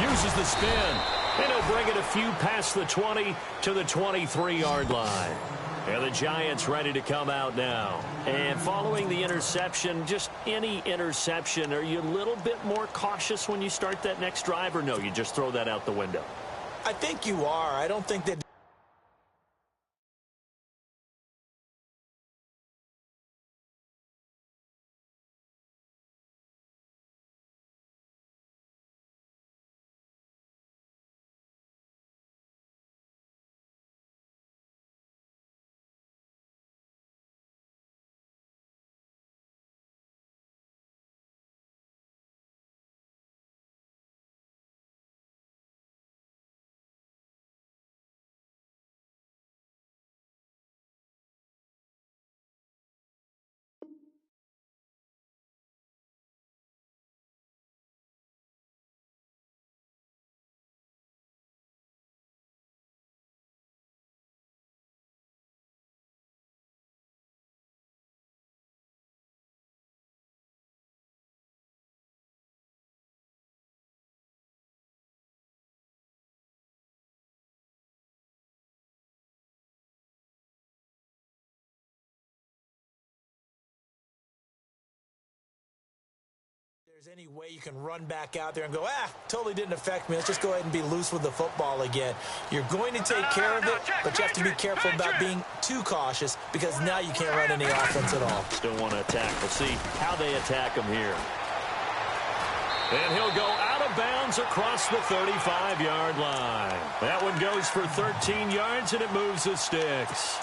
Uses the spin. And he'll bring it a few past the 20 to the 23-yard line. And the Giants ready to come out now. And following the interception, just any interception, are you a little bit more cautious when you start that next drive, or no, you just throw that out the window? I think you are. I don't think that... There's any way you can run back out there and go, totally didn't affect me. Let's just go ahead and be loose with the football again. You're going to take care of it, but you have to be careful about being too cautious because now you can't run any offense at all. Still want to attack. We'll see how they attack him here. And he'll go out of bounds across the 35-yard line. That one goes for 13 yards, and it moves the sticks.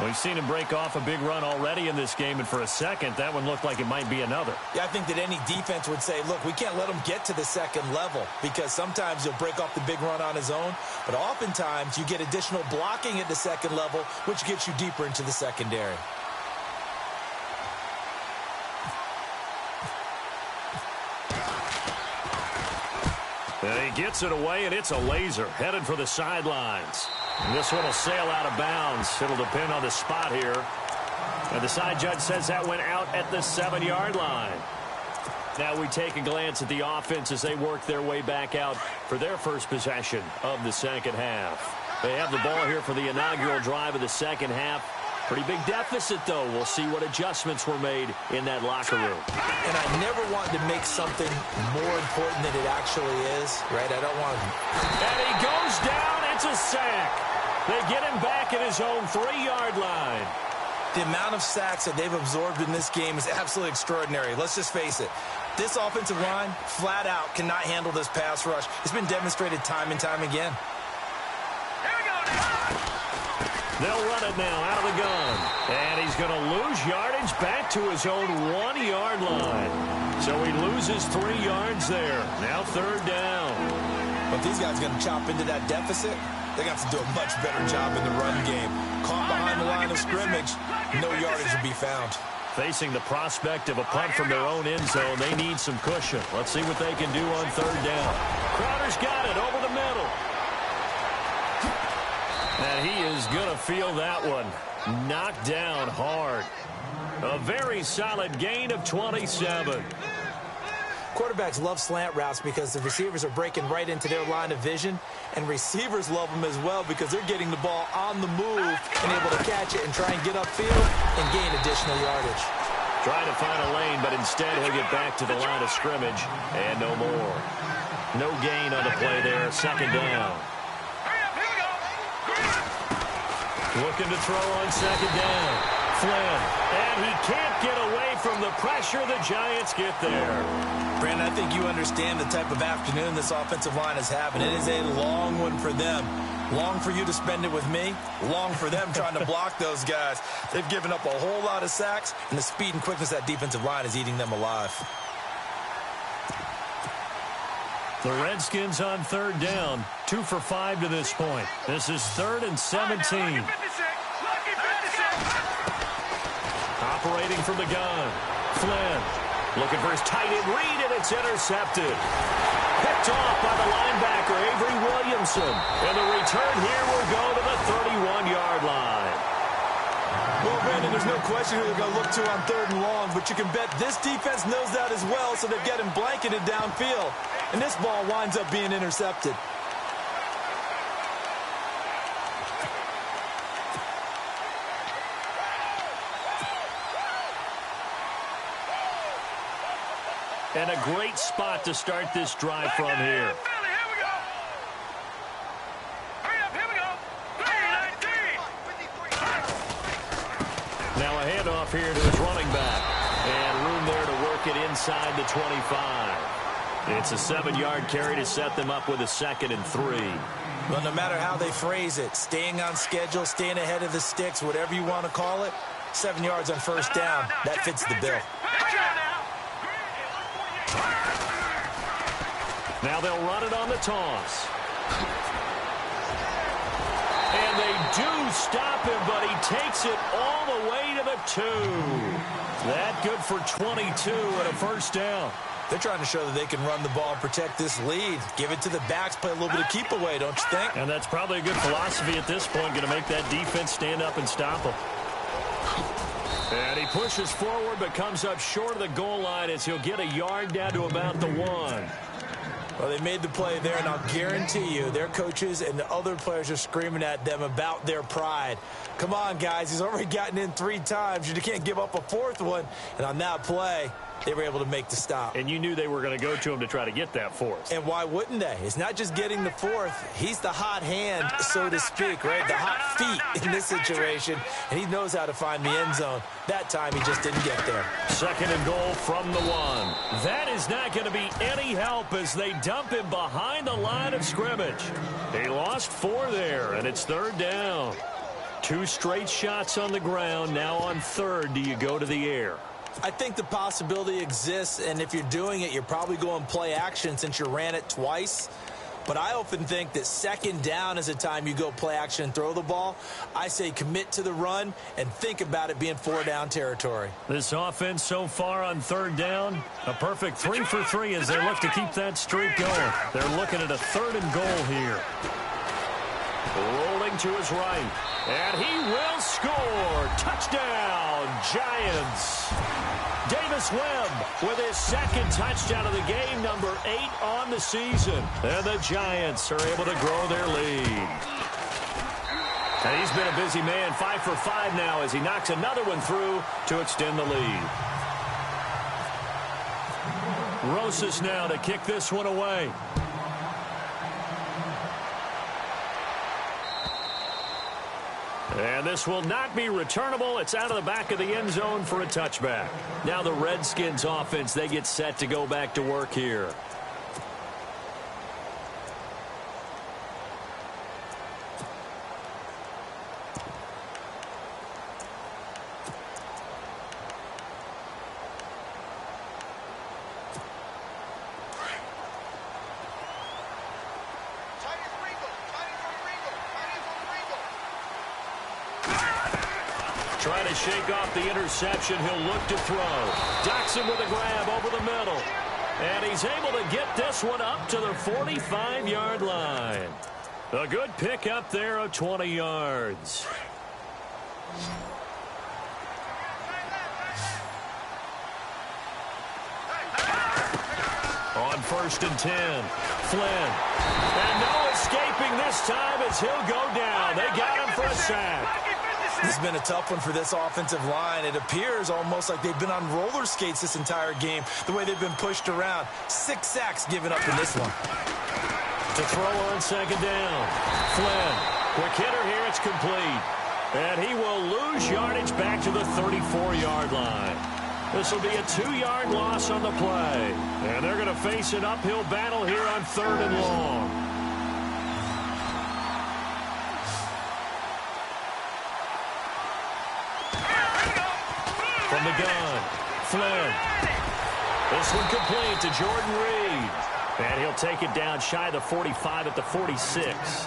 We've seen him break off a big run already in this game, and for a second, that one looked like it might be another. Yeah, I think that any defense would say, look, we can't let him get to the second level because sometimes he'll break off the big run on his own, but oftentimes you get additional blocking at the second level, which gets you deeper into the secondary. And he gets it away, and it's a laser headed for the sidelines. And this one will sail out of bounds. It'll depend on the spot here. And the side judge says that went out at the 7-yard line. Now we take a glance at the offense as they work their way back out for their first possession of the second half. They have the ball here for the inaugural drive of the second half. Pretty big deficit, though. We'll see what adjustments were made in that locker room. And I never want to make something more important than it actually is, right? I don't want to. And he goes down. It's a sack. They get him back at his own 3-yard line. The amount of sacks that they've absorbed in this game is absolutely extraordinary. Let's just face it. This offensive line, flat out, cannot handle this pass rush. It's been demonstrated time and time again. They'll run it now out of the gun. And he's going to lose yardage back to his own 1-yard line. So he loses 3 yards there. Now 3rd down. But these guys are going to chop into that deficit. They got to do a much better job in the run game. Caught behind the line of scrimmage, no yardage to be found. Facing the prospect of a punt from their own end zone, they need some cushion. Let's see what they can do on 3rd down. Crowder's got it over the middle. And he is going to feel that one. Knocked down hard. A very solid gain of 27. Quarterbacks love slant routes because the receivers are breaking right into their line of vision, and receivers love them as well because they're getting the ball on the move and able to catch it and try and get upfield and gain additional yardage. Trying to find a lane, but instead he'll get back to the line of scrimmage and no more. No gain on the play there. 2nd down. Looking to throw on 2nd down. Flynn, and he can't get away from the pressure. The Giants get there. Brandon, I think you understand the type of afternoon this offensive line is having. It is a long one for them. Long for you to spend it with me. Long for them trying to block those guys. They've given up a whole lot of sacks, and the speed and quickness of that defensive line is eating them alive. The Redskins on 3rd down. 2 for 5 to this point. This is 3rd and 17. Operating from the gun. Flynn looking for his tight end read, and it's intercepted. Picked off by the linebacker, Avery Williamson. And the return here will go to the 31-yard line. Well, Brandon, there's no question who they're going to look to on 3rd and long, but you can bet this defense knows that as well, so they've got him blanketed downfield. And this ball winds up being intercepted. And a great spot to start this drive from here. Now a handoff here to his running back. And room there to work it inside the 25. It's a 7-yard carry to set them up with a 2nd and 3. Well, no matter how they phrase it, staying on schedule, staying ahead of the sticks, whatever you want to call it, 7 yards on 1st down, that fits the bill. Now they'll run it on the toss. And they do stop him, but he takes it all the way to the 2. That good for 22 and a 1st down. They're trying to show that they can run the ball and protect this lead. Give it to the backs, play a little bit of keep away, don't you think? And that's probably a good philosophy at this point, going to make that defense stand up and stop him. And he pushes forward, but comes up short of the goal line as he'll get a yard down to about the 1. Well, they made the play there, and I'll guarantee you their coaches and the other players are screaming at them about their pride. Come on, guys. He's already gotten in 3 times. You can't give up a 4th one. And on that play, they were able to make the stop. And you knew they were going to go to him to try to get that 4th. And why wouldn't they? It's not just getting the 4th. He's the hot hand, so to speak, right? The hot feet in this situation. And he knows how to find the end zone. That time, he just didn't get there. 2nd and goal from the 1. That is not going to be any help as they dump him behind the line of scrimmage. He lost 4 there, and it's 3rd down. 2 straight shots on the ground. Now on 3rd, do you go to the air? I think the possibility exists, and if you're doing it, you're probably going play action since you ran it twice. But I often think that 2nd down is a time you go play action and throw the ball. I say commit to the run and think about it being 4-down territory. This offense so far on 3rd down, a perfect 3 for 3 as they look to keep that streak going. They're looking at a 3rd and goal here. Rolling to his right, and he will score. Touchdown, Giants. Davis Webb with his 2nd touchdown of the game, number 8 on the season. And the Giants are able to grow their lead. And he's been a busy man, 5 for 5 now as he knocks another one through to extend the lead. Rosas now to kick this one away. And this will not be returnable. It's out of the back of the end zone for a touchback. Now the Redskins offense, they get set to go back to work here. Trying to shake off the interception. He'll look to throw. Jackson with a grab over the middle. And he's able to get this one up to the 45-yard line. A good pick up there of 20 yards. On 1st and 10, Flynn. And no escaping this time as he'll go down. They got him for a sack. This has been a tough one for this offensive line. It appears almost like they've been on roller skates this entire game, the way they've been pushed around. 6 sacks given up in this one. To throw on 2nd down. Flynn, quick hitter here, it's complete. And he will lose yardage back to the 34-yard line. This will be a 2-yard loss on the play. And they're going to face an uphill battle here on 3rd and long. From the gun, Flynn. This one complete to Jordan Reed. And he'll take it down shy of the 45 at the 46.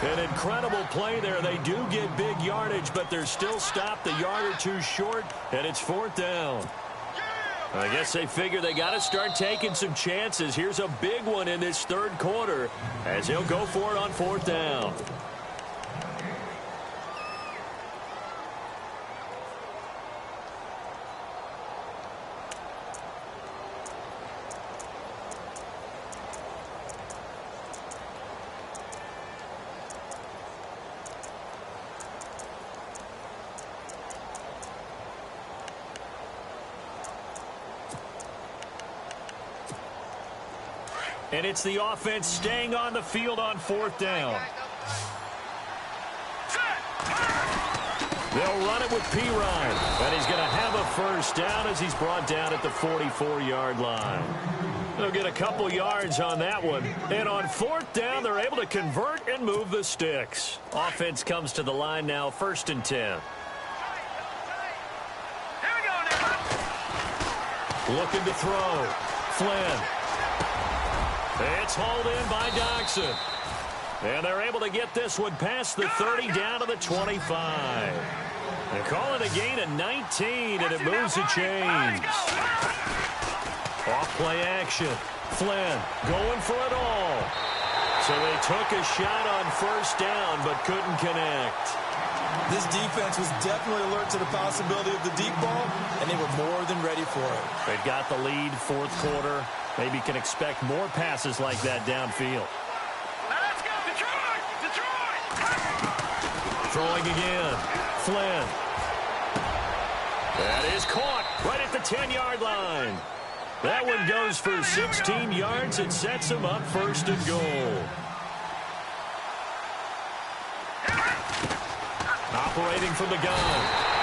An incredible play there. They do get big yardage, but they're still stopped a yard or two short, and it's 4th down. I guess they figure they got to start taking some chances. Here's a big one in this 3rd quarter as he'll go for it on 4th down. And it's the offense staying on the field on 4th down. They'll run it with Pirine. And he's going to have a 1st down as he's brought down at the 44-yard line. They'll get a couple yards on that one. And on 4th down, they're able to convert and move the sticks. Offense comes to the line now, 1st and 10. Looking to throw. Flynn. It's hauled in by Doxson. And they're able to get this one past the 30 down to the 25. They call it a gain of 19, and it moves the chains. Off-play action. Flynn going for it all. So they took a shot on 1st down, but couldn't connect. This defense was definitely alert to the possibility of the deep ball, and they were more than ready for it. They've got the lead, 4th quarter. Maybe can expect more passes like that downfield. Now let's go, Detroit! Detroit! Throwing again. Flynn. That is caught right at the 10-yard line. That one goes for 16 yards. It sets him up 1st and goal. Operating from the gun.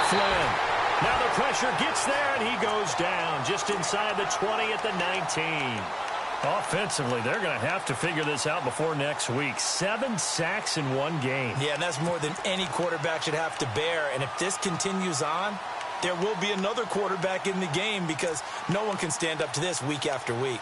Flynn. Now the pressure gets there, and he goes down just inside the 20 at the 19. Offensively, they're going to have to figure this out before next week. 7 sacks in one game. Yeah, and that's more than any quarterback should have to bear. And if this continues on, there will be another quarterback in the game because no one can stand up to this week after week.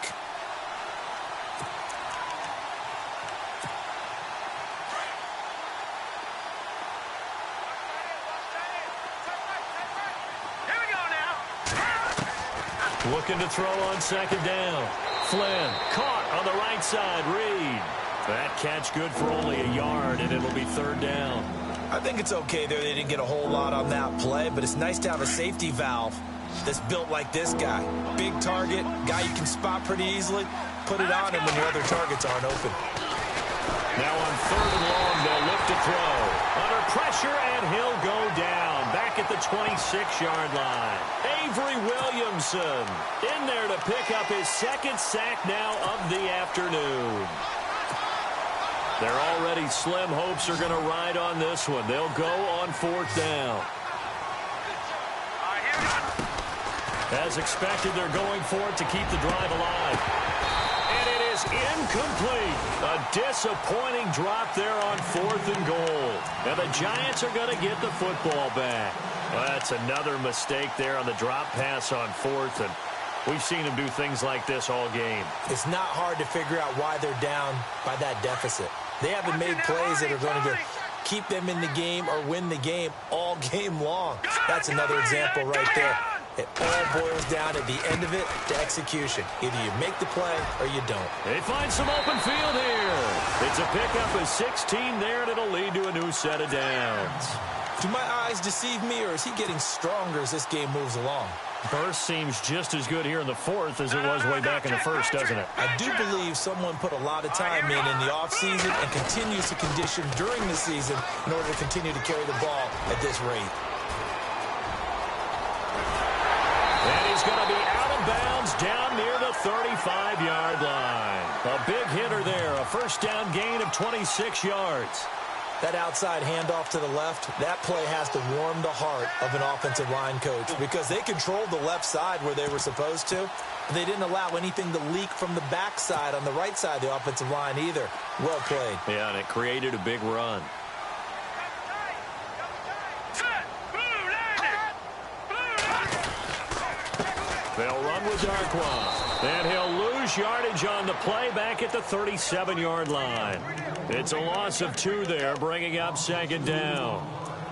Looking to throw on 2nd down. Flynn caught on the right side. Reed. That catch good for only a yard, and it'll be 3rd down. I think it's okay there. They didn't get a whole lot on that play, but it's nice to have a safety valve that's built like this guy. Big target, guy you can spot pretty easily. Put it on him when your other targets aren't open. Now on 3rd and long, they'll look to throw. Under pressure, and he'll go down. Back at the 26-yard line. Avery Williamson in there to pick up his second sack now of the afternoon. Their already slim hopes are going to ride on this one. They'll go on 4th down. As expected, they're going for it to keep the drive alive. And it is incomplete. A disappointing drop there on 4th and goal. And the Giants are going to get the football back. Well, that's another mistake there on the drop pass on 4th. And we've seen them do things like this all game. It's not hard to figure out why they're down by that deficit. They haven't made plays that are going to keep them in the game or win the game all game long. That's another example right there. It all boils down at the end of it to execution. Either you make the play or you don't. They find some open field here. It's a pickup of 16 there, and it'll lead to a new set of downs. Do my eyes deceive me, or is he getting stronger as this game moves along? Burst seems just as good here in the 4th as it was way back in the 1st, doesn't it? I do believe someone put a lot of time in the offseason and continues to condition during the season in order to continue to carry the ball at this rate. And he's going to be out of bounds down near the 35-yard line. A big hitter there, a first down gain of 26 yards. That outside handoff to the left, that play has to warm the heart of an offensive line coach because they controlled the left side where they were supposed to. They didn't allow anything to leak from the backside on the right side of the offensive line either. Well played. Yeah, and it created a big run. They'll run with Darquan. And he'll lose yardage on the play back at the 37-yard line. It's a loss of 2 there, bringing up 2nd down.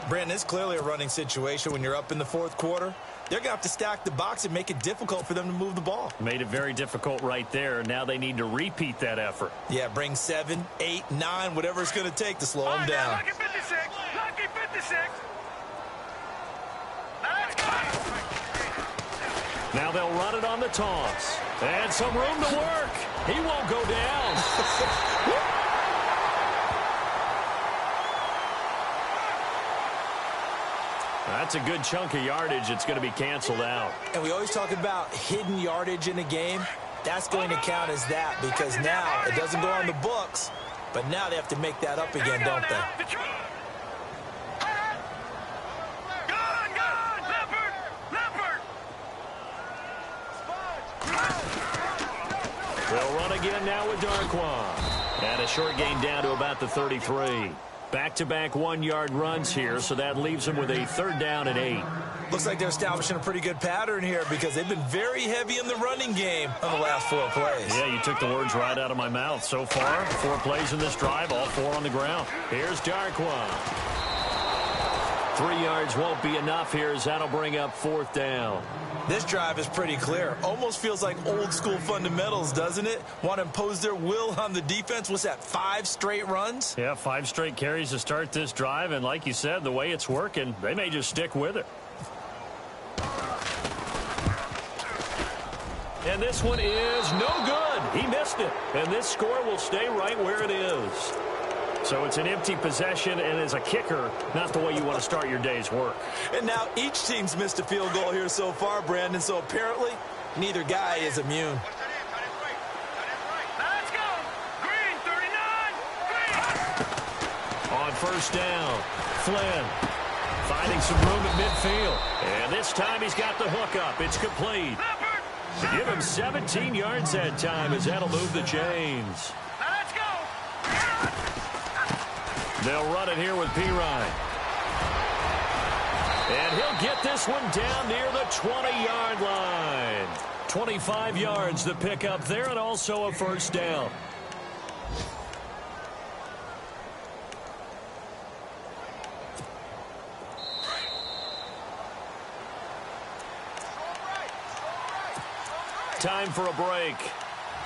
Brandon, it's clearly a running situation when you're up in the 4th quarter. They're going to have to stack the box and make it difficult for them to move the ball. Made it very difficult right there. Now they need to repeat that effort. Yeah, bring 7, 8, 9, whatever it's going to take to slow them down. Lucky 56. Lucky 56. Let's go. Now they'll run it on the toss. And some room to work. He won't go down. That's a good chunk of yardage. It's going to be canceled out. And we always talk about hidden yardage in a game. That's going to count as that because now it doesn't go on the books, but now they have to make that up again, don't they? They'll run again now with Darquan. And a short gain down to about the 33. Back-to-back 1-yard runs here, so that leaves them with a 3rd down and 8. Looks like they're establishing a pretty good pattern here because they've been very heavy in the running game on the last 4 plays. Yeah, you took the words right out of my mouth. So far, 4 plays in this drive, all 4 on the ground. Here's Darquan. 3 yards won't be enough here as that'll bring up 4th down. This drive is pretty clear. Almost feels like old school fundamentals, doesn't it? Want to impose their will on the defense. What's that, 5 straight runs? Yeah, 5 straight carries to start this drive. And like you said, the way it's working, they may just stick with it. And this one is no good. He missed it. And this score will stay right where it is. So it's an empty possession, and as a kicker, not the way you want to start your day's work. And now each team's missed a field goal here so far, Brandon, so apparently neither guy is immune. Let's go. Green, 39. Green. On 1st down, Flynn finding some room at midfield. And this time he's got the hook up. It's complete. To give him 17 yards that time as that'll move the chains. Let's go. They'll run it here with Pirine. And he'll get this one down near the 20-yard line. 25 yards to pick up there and also a 1st down. Time for a break.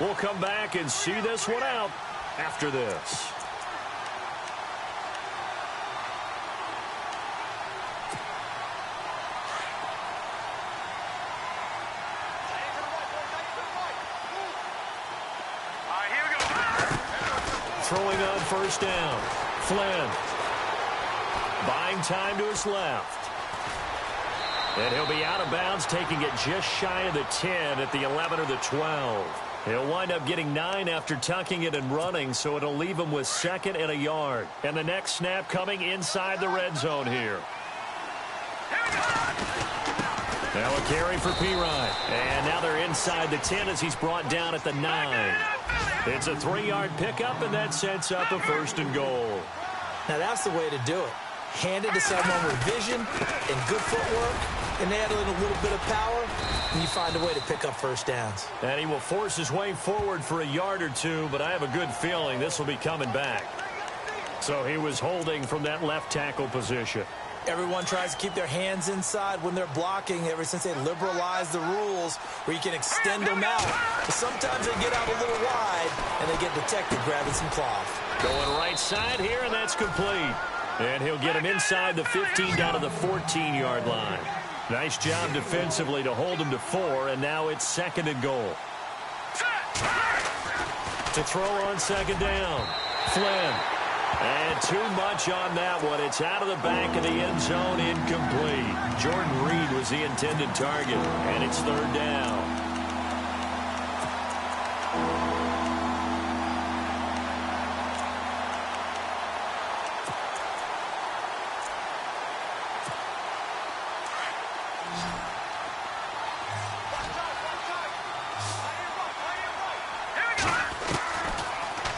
We'll come back and see this one out after this. Throwing on 1st down. Flynn. Buying time to his left. And he'll be out of bounds, taking it just shy of the 10 at the 11 or the 12. He'll wind up getting 9 after tucking it and running, so it'll leave him with 2nd and a yard. And the next snap coming inside the red zone here. Now a carry for Pirine. And now they're inside the 10 as he's brought down at the 9. It's a 3-yard pickup, and that sets up a 1st and goal. Now that's the way to do it. Hand it to someone with vision and good footwork, and add in a little bit of power, and you find a way to pick up 1st downs. And he will force his way forward for a yard or 2, but I have a good feeling this will be coming back. So he was holding from that left tackle position. Everyone tries to keep their hands inside when they're blocking ever since they liberalized the rules where you can extend them out. But sometimes they get out a little wide, and they get detected grabbing some cloth. Going right side here, and that's complete. And he'll get him inside the 15 down to the 14-yard line. Nice job defensively to hold him to 4, and now it's 2nd and goal. To throw on 2nd down. Flynn. And too much on that one. It's out of the back of the end zone, incomplete. Jordan Reed was the intended target, and it's 3rd down.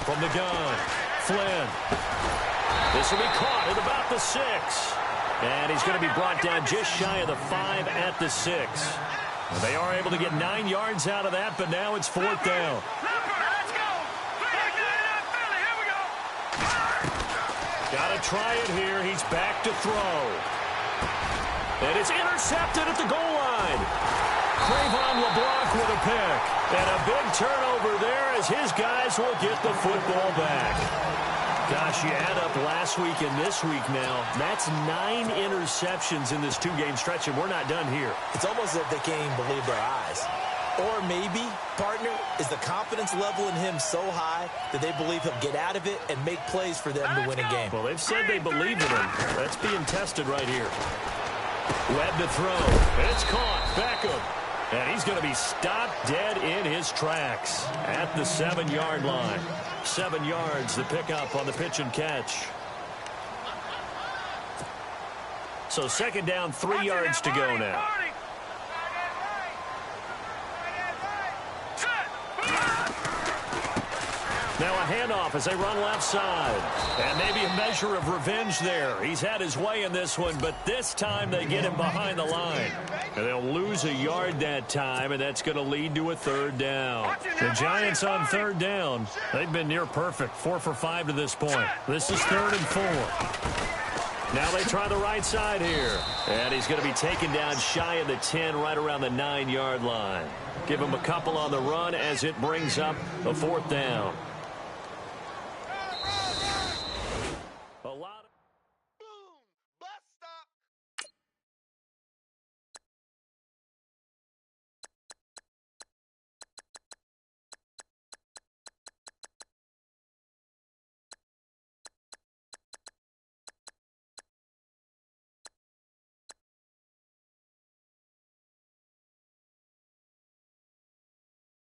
From the gun, Flynn. This will be caught at about the 6. And he's going to be brought down just shy of the 5 at the 6. They are able to get 9 yards out of that, but now it's 4th down. Got to try it here. He's back to throw. And it's intercepted at the goal line. Trayvon LeBlanc with a pick. And a big turnover there as his guys will get the football back. Gosh, you add up last week and this week now. That's 9 interceptions in this 2-game stretch, and we're not done here. It's almost as if they can't even believe their eyes. Or maybe, partner, is the confidence level in him so high that they believe he'll get out of it and make plays for them to win a game. Well, they've said they believe in him. That's being tested right here. Webb to throw. And it's caught. Beckham. And he's going to be stopped dead in his tracks at the 7-yard line. 7 yards, the pickup on the pitch and catch. So 2nd down, 3 yards to go now. Now a handoff as they run left side. And maybe a measure of revenge there. He's had his way in this one, but this time they get him behind the line. And they'll lose a yard that time, and that's going to lead to a 3rd down. The Giants on 3rd down. They've been near perfect, 4 for 5 to this point. This is 3rd and 4. Now they try the right side here. And he's going to be taken down shy of the 10, right around the 9-yard line. Give him a couple on the run as it brings up a 4th down.